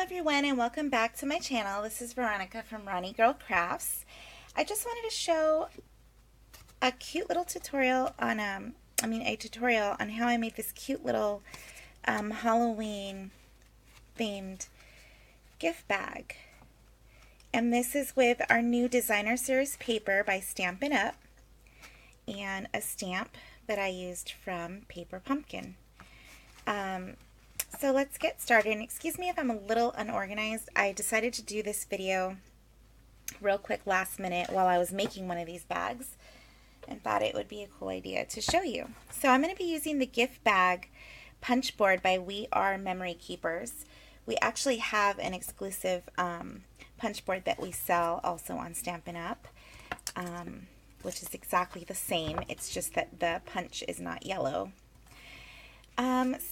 everyone, and welcome back to my channel. This is Veronica from Ronnie Girl Crafts. I just wanted to show a cute little tutorial on a tutorial on how I made this cute little Halloween themed gift bag. And this is with our new designer series paper by Stampin Up and a stamp that I used from Paper Pumpkin. So let's get started, and excuse me if I'm a little unorganized. I decided to do this video real quick last minute while I was making one of these bags and thought it would be a cool idea to show you. So I'm going to be using the gift bag punch board by We Are Memory Keepers. We actually have an exclusive punch board that we sell also on Stampin Up, which is exactly the same. It's just that the punch is not yellow.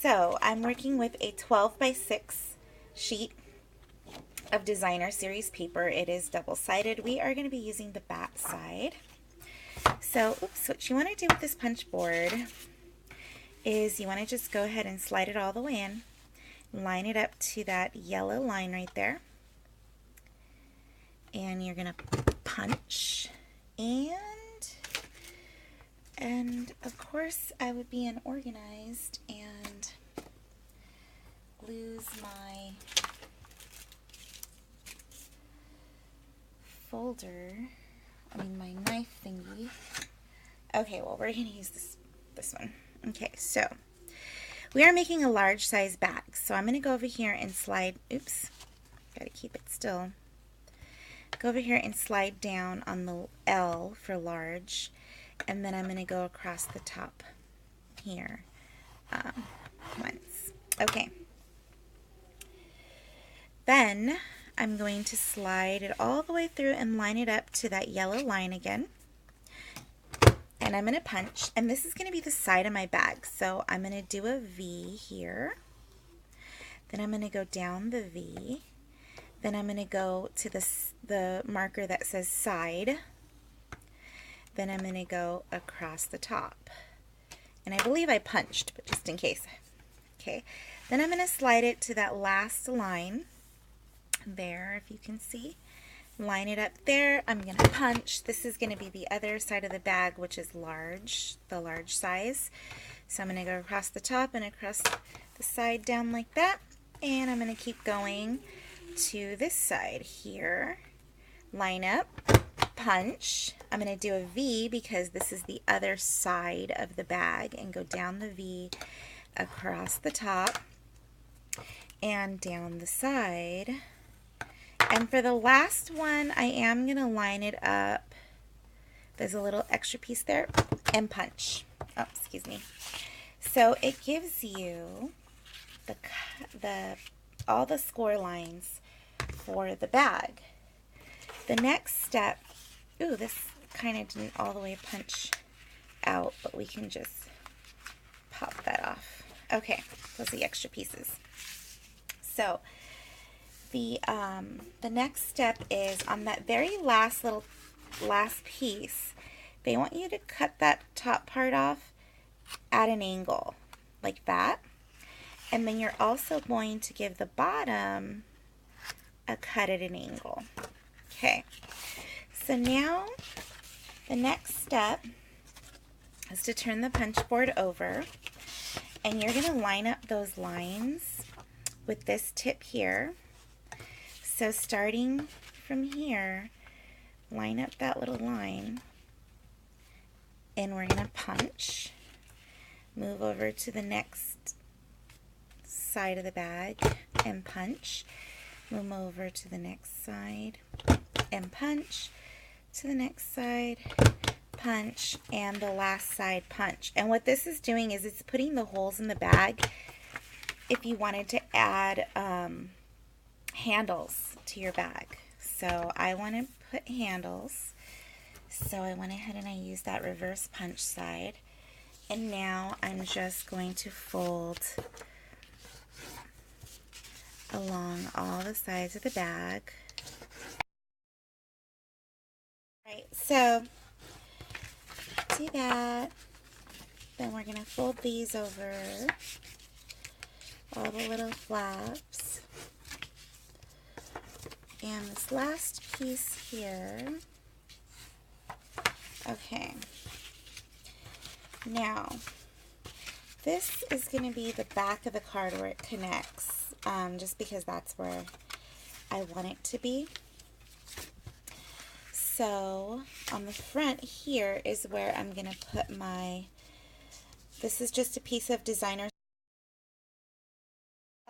So I'm working with a 12 by 6 sheet of designer series paper. It is double-sided. We are going to be using the back side. So, what you want to do with this punch board is you want to just go ahead and slide it all the way in. Line it up to that yellow line right there. And you're going to punch, and of course I would be unorganized and lose my my knife thingy. Okay, well, we're going to use this one. Okay, so we are making a large size bag. So I'm going to go over here and slide, got to keep it still. Go over here and slide down on the L for large. And then I'm going to go across the top here once. Okay. Then I'm going to slide it all the way through and line it up to that yellow line again. And I'm going to punch. And this is going to be the side of my bag. So I'm going to do a V here. Then I'm going to go down the V. Then I'm going to go to the marker that says side. Then I'm going to go across the top. And I believe I punched, but just in case. Okay. Then I'm going to slide it to that last line there, if you can see. Line it up there. I'm going to punch. This is going to be the other side of the bag, which is large, the large size. So I'm going to go across the top and across the side down like that. And I'm going to keep going to this side here. Line up. Punch. I'm going to do a V because this is the other side of the bag, and go down the V across the top and down the side. And for the last one, I am going to line it up. There's a little extra piece there, and punch. Oh, excuse me. So it gives you all the score lines for the bag. The next step, this kind of didn't all the way punch out, but we can just pop that off. Okay, those are the extra pieces. So the next step is on that very last piece, they want you to cut that top part off at an angle like that. And then you're also going to give the bottom a cut at an angle. Okay. So now the next step is to turn the punch board over, and you're going to line up those lines with this tip here. So starting from here, line up that little line, and we're going to punch. Move over to the next side of the bag and punch. Move over to the next side and punch. To the next side, punch, and the last side, punch. And what this is doing is it's putting the holes in the bag if you wanted to add handles to your bag. So I want to put handles, so I went ahead and I used that reverse punch side. And now I'm just going to fold along all the sides of the bag. Right, so do that. Then we're going to fold these over all the little flaps. And this last piece here, okay, now this is going to be the back of the card where it connects, just because that's where I want it to be. So on the front here is where I'm going to put my, this is just a piece of designer.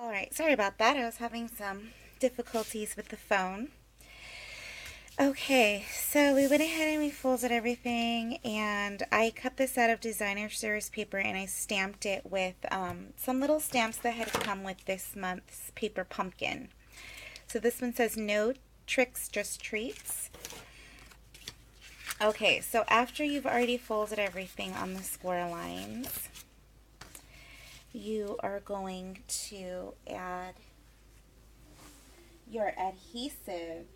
Alright, sorry about that. I was having some difficulties with the phone. Okay, so we went ahead and we folded everything, and I cut this out of designer series paper and I stamped it with some little stamps that had come with this month's paper pumpkin. So this one says no tricks, just treats. Okay, so after you've already folded everything on the square lines, you are going to add your adhesive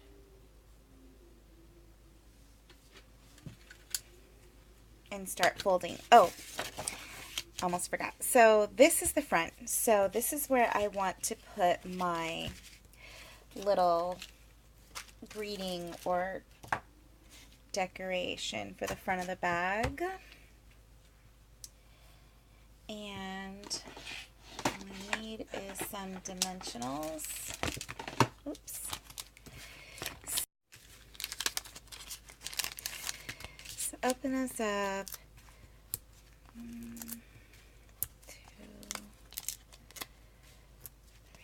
and start folding. Oh, almost forgot. So this is the front. So this is where I want to put my little greeting or decoration for the front of the bag. And what we need is some dimensionals. Oops. So open this up. 1, 2, 3,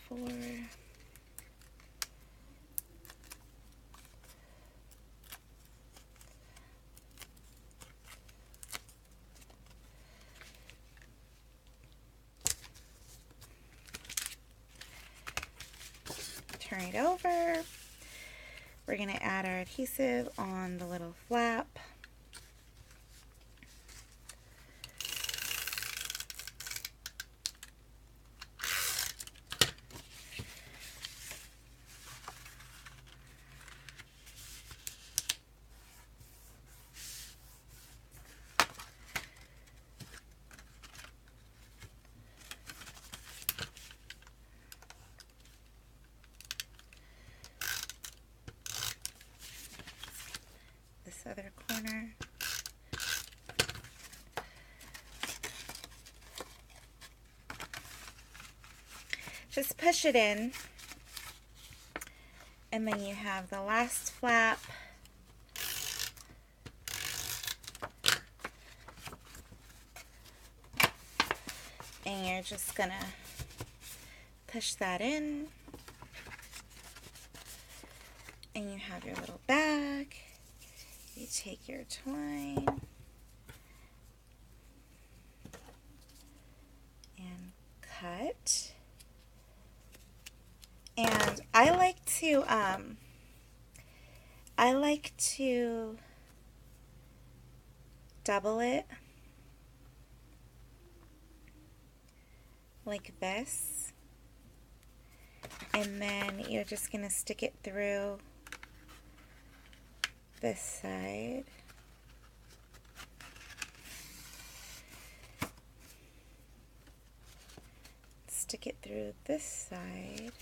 4. Turn it over. We're going to add our adhesive on the little flap. Other corner. Just push it in, and then you have the last flap. And you're just gonna push that in, and you have your little bag. You take your twine and cut. And I like to double it like this, and then you're just going to stick it through this side. Stick it through this side.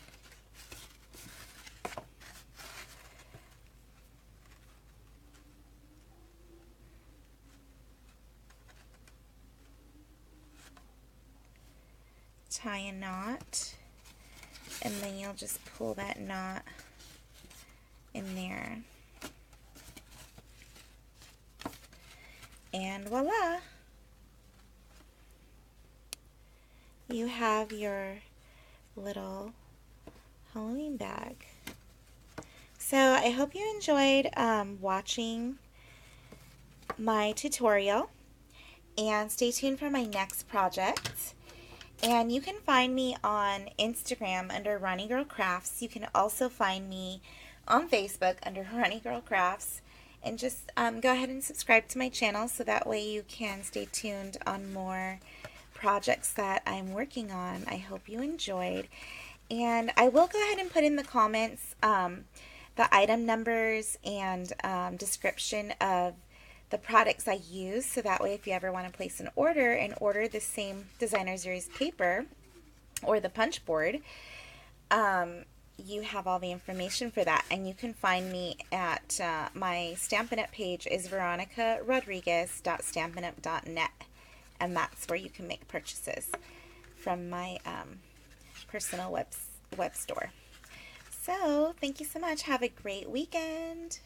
Tie a knot, and then you'll just pull that knot in there. And voila! You have your little Halloween bag. So I hope you enjoyed watching my tutorial, and stay tuned for my next project. And you can find me on Instagram under Ronnie Girl Crafts. You can also find me on Facebook under Ronnie Girl Crafts. And just go ahead and subscribe to my channel so that way you can stay tuned on more projects that I'm working on. I hope you enjoyed. And I will go ahead and put in the comments the item numbers and description of the products I use, so that way if you ever want to place an order and order the same designer series paper or the punch board, you have all the information for that. And you can find me at my Stampin' Up page is veronicarodriguez.stampinup.net, and that's where you can make purchases from my personal web store. So thank you so much. Have a great weekend.